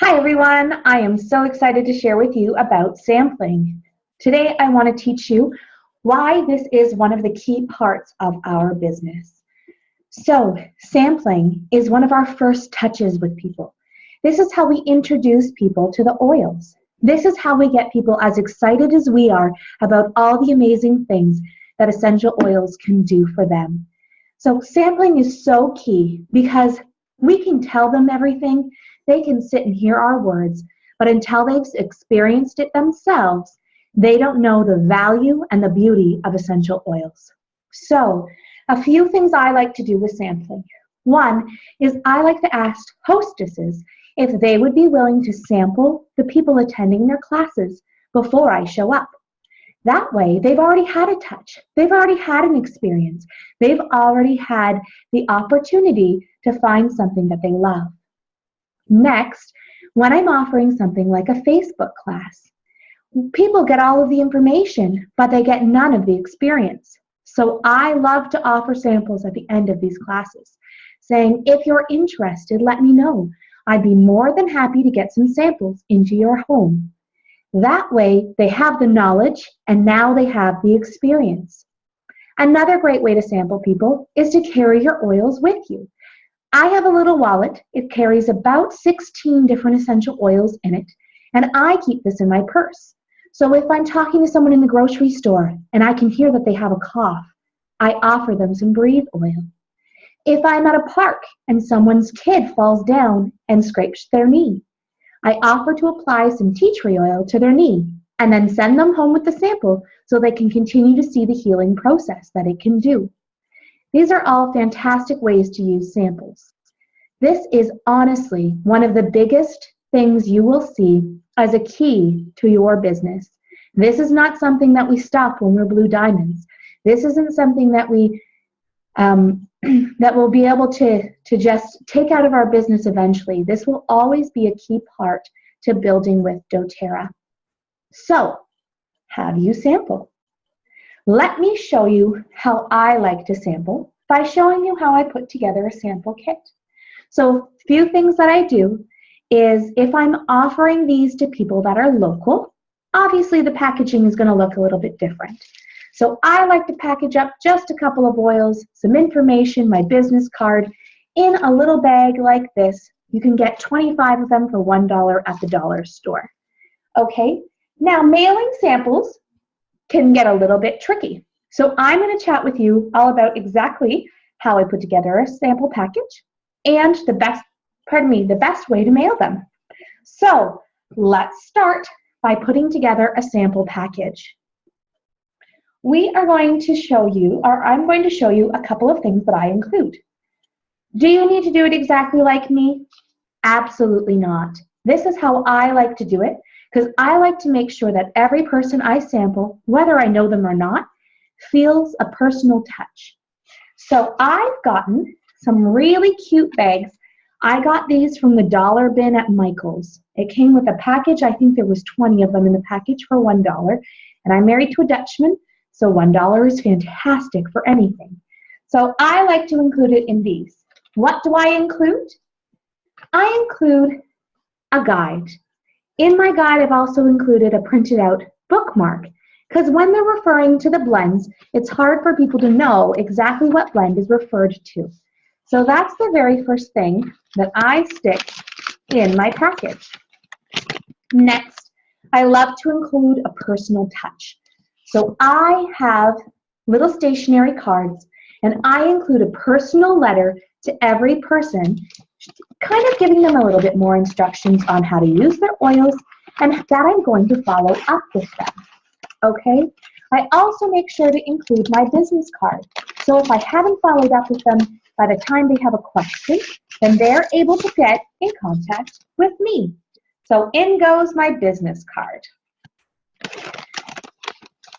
Hi everyone, I am so excited to share with you about sampling. Today I want to teach you why this is one of the key parts of our business. So, sampling is one of our first touches with people. This is how we introduce people to the oils. This is how we get people as excited as we are about all the amazing things that essential oils can do for them. So, sampling is so key because we can tell them everything. They can sit and hear our words, but until they've experienced it themselves, they don't know the value and the beauty of essential oils. So, a few things I like to do with sampling. One is I like to ask hostesses if they would be willing to sample the people attending their classes before I show up. That way, they've already had a touch. They've already had an experience. They've already had the opportunity to find something that they love. Next, when I'm offering something like a Facebook class, people get all of the information, but they get none of the experience. So I love to offer samples at the end of these classes, saying, if you're interested, let me know. I'd be more than happy to get some samples into your home. That way, they have the knowledge, and now they have the experience. Another great way to sample people is to carry your oils with you. I have a little wallet. It carries about 16 different essential oils in it, and I keep this in my purse. So if I'm talking to someone in the grocery store and I can hear that they have a cough, I offer them some Breathe oil. If I'm at a park and someone's kid falls down and scrapes their knee, I offer to apply some tea tree oil to their knee and then send them home with the sample so they can continue to see the healing process that it can do. These are all fantastic ways to use samples. This is honestly one of the biggest things you will see as a key to your business. This is not something that we stop when we're Blue Diamonds. This isn't something that we that we'll be able to just take out of our business eventually. This will always be a key part to building with doTERRA. So, how do you sample? Let me show you how I like to sample by showing you how I put together a sample kit. So a few things that I do is if I'm offering these to people that are local, obviously the packaging is going to look a little bit different. So I like to package up just a couple of oils, some information, my business card, in a little bag like this. You can get 25 of them for $1 at the dollar store. Okay, now mailing samples can get a little bit tricky. So I'm going to chat with you all about exactly how I put together a sample package and the best way to mail them. So let's start by putting together a sample package. I'm going to show you a couple of things that I include. Do you need to do it exactly like me? Absolutely not. This is how I like to do it, because I like to make sure that every person I sample, whether I know them or not, feels a personal touch. So I've gotten some really cute bags. I got these from the dollar bin at Michael's. It came with a package. I think there was 20 of them in the package for $1. And I'm married to a Dutchman, so $1 is fantastic for anything. So I like to include it in these. What do I include? I include a guide. In my guide, I've also included a printed out bookmark, because when they're referring to the blends, it's hard for people to know exactly what blend is referred to. So that's the very first thing that I stick in my package. Next, I love to include a personal touch. So I have little stationery cards, and I include a personal letter to every person, kind of giving them a little bit more instructions on how to use their oils and that I'm going to follow up with them. Okay? I also make sure to include my business card. So if I haven't followed up with them by the time they have a question, then they're able to get in contact with me. So in goes my business card.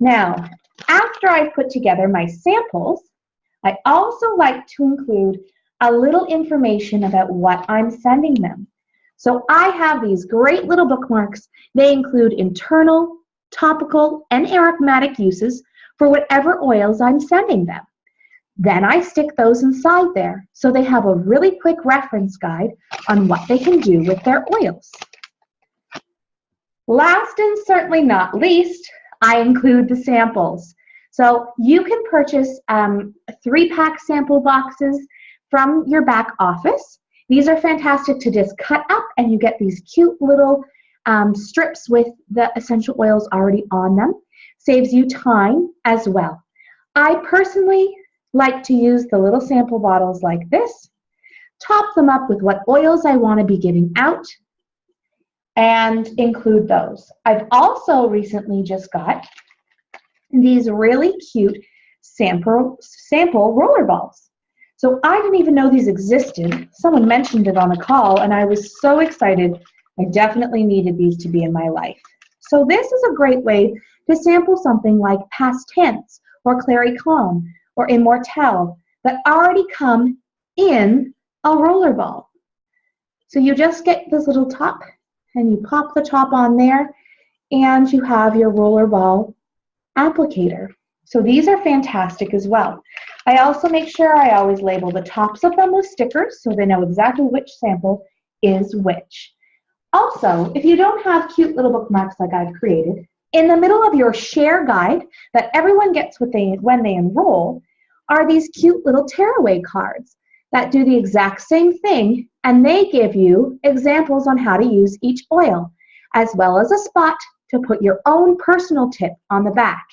Now, after I've put together my samples, I also like to include a little information about what I'm sending them. So I have these great little bookmarks. They include internal, topical, and aromatic uses for whatever oils I'm sending them. Then I stick those inside there so they have a really quick reference guide on what they can do with their oils. Last and certainly not least, I include the samples. So you can purchase 3-pack sample boxes from your back office. These are fantastic to just cut up, and you get these cute little strips with the essential oils already on them. Saves you time as well. I personally like to use the little sample bottles like this, top them up with what oils I want to be giving out, and include those. I've also recently just got these really cute sample roller balls. So I didn't even know these existed. Someone mentioned it on a call, and I was so excited. I definitely needed these to be in my life. So this is a great way to sample something like Past Tense or Clary Calm or Immortelle that already come in a roller ball. So you just get this little top, and you pop the top on there, and you have your roller ball applicator. So these are fantastic as well. I also make sure I always label the tops of them with stickers so they know exactly which sample is which. Also, if you don't have cute little bookmarks like I've created, in the middle of your share guide that everyone gets when they enroll are these cute little tearaway cards that do the exact same thing, and they give you examples on how to use each oil, as well as a spot to put your own personal tip on the back.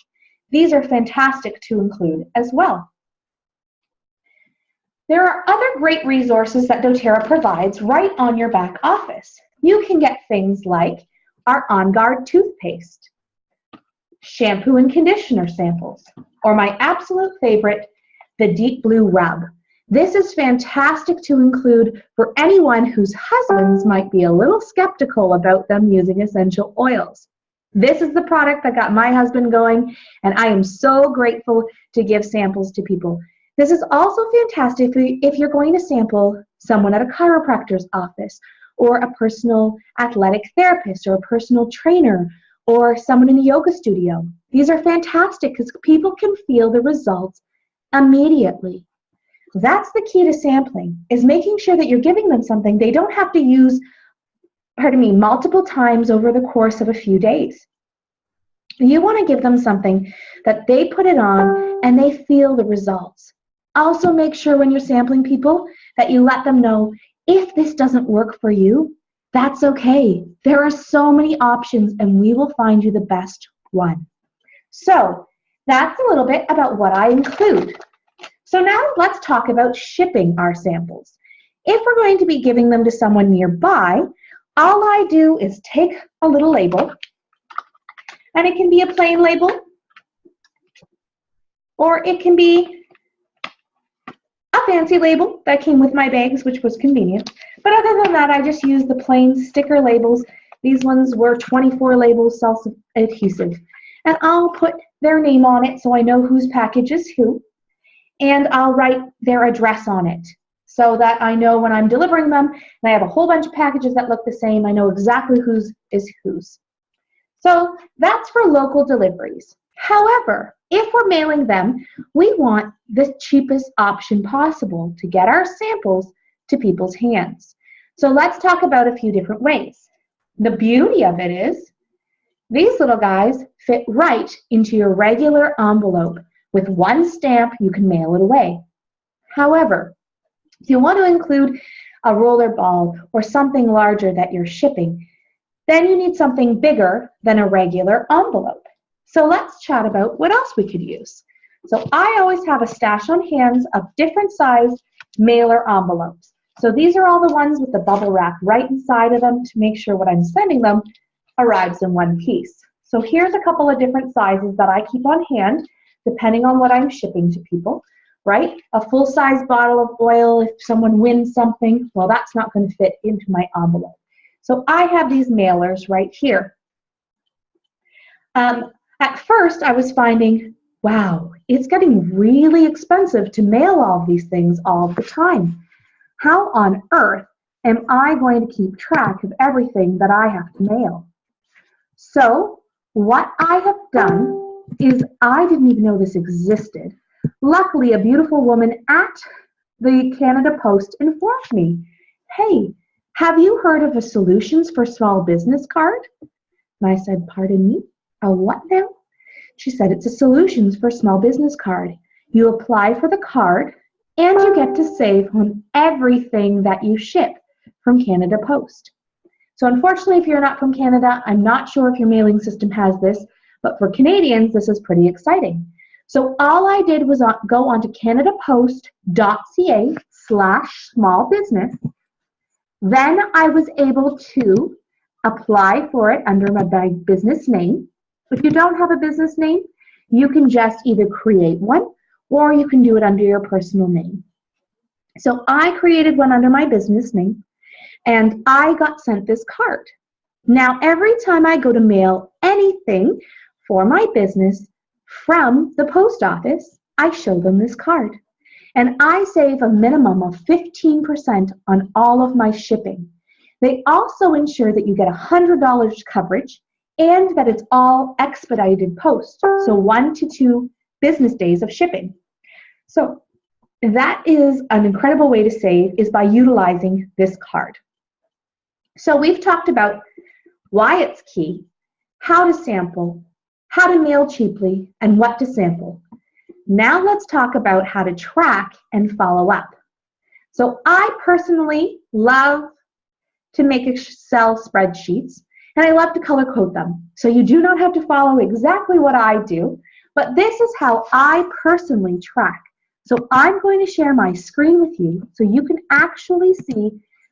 These are fantastic to include as well. There are other great resources that doTERRA provides right on your back office. You can get things like our On Guard toothpaste, shampoo and conditioner samples, or my absolute favorite, the Deep Blue Rub. This is fantastic to include for anyone whose husbands might be a little skeptical about them using essential oils. This is the product that got my husband going, and I am so grateful to give samples to people. This is also fantastic if you're going to sample someone at a chiropractor's office, or a personal athletic therapist, or a personal trainer, or someone in a yoga studio. These are fantastic because people can feel the results immediately. That's the key to sampling, is making sure that you're giving them something they don't have to use, multiple times over the course of a few days. You want to give them something that they put it on and they feel the results. Also make sure when you're sampling people that you let them know if this doesn't work for you, that's okay. There are so many options and we will find you the best one. So that's a little bit about what I include. So now let's talk about shipping our samples. If we're going to be giving them to someone nearby, all I do is take a little label, and it can be a plain label, or it can be a fancy label that came with my bags, which was convenient. But other than that, I just use the plain sticker labels. These ones were 24 labels, self-adhesive. And I'll put their name on it so I know whose package is who. And I'll write their address on it so that I know when I'm delivering them, and I have a whole bunch of packages that look the same, I know exactly whose is whose. So that's for local deliveries. However, if we're mailing them, we want the cheapest option possible to get our samples to people's hands. So let's talk about a few different ways. The beauty of it is these little guys fit right into your regular envelope. With one stamp, you can mail it away. However, if you want to include a roller ball or something larger that you're shipping, then you need something bigger than a regular envelope. So let's chat about what else we could use. So I always have a stash on hand of different sized mailer envelopes. So these are all the ones with the bubble wrap right inside of them to make sure what I'm sending them arrives in one piece. So here's a couple of different sizes that I keep on hand depending on what I'm shipping to people, right? A full-size bottle of oil, if someone wins something, well, that's not going to fit into my envelope. So I have these mailers right here. At first, I was finding, wow, it's getting really expensive to mail all these things all the time. How on earth am I going to keep track of everything that I have to mail? So what I have done is I didn't even know this existed. Luckily, a beautiful woman at the Canada Post informed me, hey, have you heard of a Solutions for Small Business card? And I said, pardon me? A what now? She said, it's a Solutions for Small Business card. You apply for the card and you get to save on everything that you ship from Canada Post. So unfortunately, if you're not from Canada, I'm not sure if your mailing system has this, but for Canadians, this is pretty exciting. So all I did was go onto canadapost.ca/small business. Then I was able to apply for it under my business name. If you don't have a business name, you can just either create one or you can do it under your personal name. So I created one under my business name and I got sent this card. Now, every time I go to mail anything for my business from the post office, I show them this card. And I save a minimum of 15% on all of my shipping. They also ensure that you get $100 coverage and that it's all expedited post, so 1 to 2 business days of shipping. So that is an incredible way to save, is by utilizing this card. So we've talked about why it's key, how to sample, how to mail cheaply, and what to sample. Now let's talk about how to track and follow up. So I personally love to make Excel spreadsheets, and I love to color code them. So you do not have to follow exactly what I do, but this is how I personally track. So I'm going to share my screen with you so you can actually see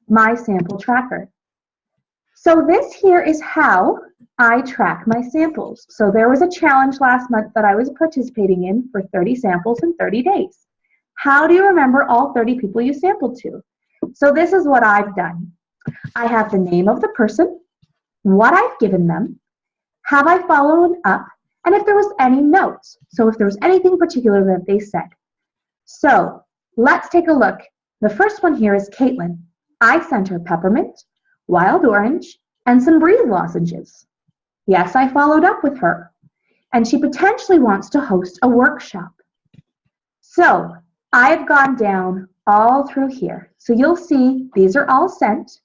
my sample tracker. So this here is how I track my samples. So there was a challenge last month that I was participating in for 30 samples in 30 days. How do you remember all 30 people you sampled to? So this is what I've done. I have the name of the person, what I've given them, have I followed up, and if there was any notes. So if there was anything particular that they said. So let's take a look. The first one here is Caitlin. I sent her peppermint, wild orange, and some breeze lozenges. Yes, I followed up with her, and she potentially wants to host a workshop. So I've gone down all through here. So you'll see these are all sent.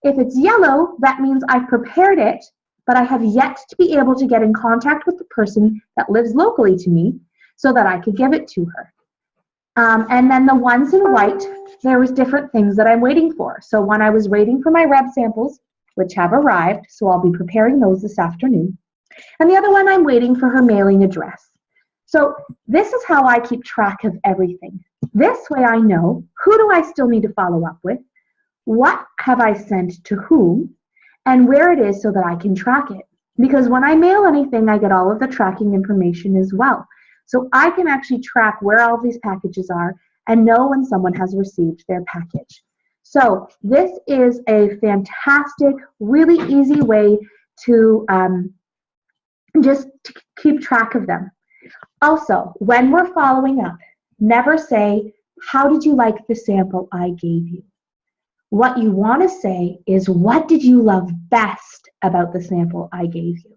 If it's yellow, that means I've prepared it, but I have yet to be able to get in contact with the person that lives locally to me so that I could give it to her. And then the ones in white, there was different things that I'm waiting for. So when I was waiting for my reb samples, which have arrived, so I'll be preparing those this afternoon. And the other one, I'm waiting for her mailing address. So this is how I keep track of everything. This way I know, who do I still need to follow up with, what have I sent to whom, and where it is so that I can track it. Because when I mail anything, I get all of the tracking information as well. So I can actually track where all these packages are and know when someone has received their package. So this is a fantastic, really easy way to just keep track of them. Also, when we're following up, never say, how did you like the sample I gave you? What you want to say is, what did you love best about the sample I gave you?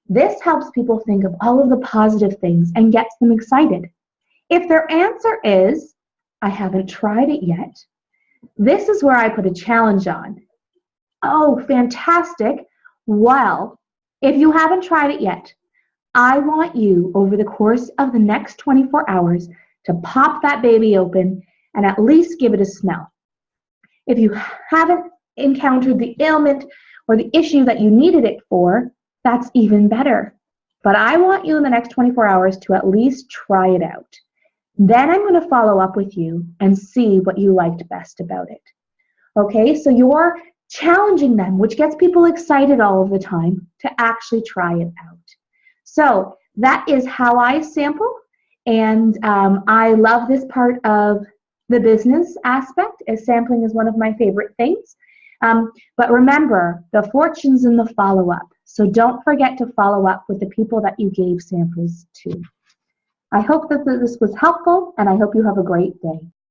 This helps people think of all of the positive things and gets them excited. If their answer is, I haven't tried it yet, this is where I put a challenge on. Oh, fantastic. Well, if you haven't tried it yet, I want you, over the course of the next 24 hours, to pop that baby open and at least give it a smell. If you haven't encountered the ailment or the issue that you needed it for, that's even better. But I want you in the next 24 hours to at least try it out. Then I'm going to follow up with you and see what you liked best about it. Okay, so you're challenging them, which gets people excited all of the time to actually try it out. So that is how I sample, and I love this part of the business aspect, as sampling is one of my favorite things. But remember, the fortune's in the follow-up. So don't forget to follow up with the people that you gave samples to. I hope that this was helpful, and I hope you have a great day.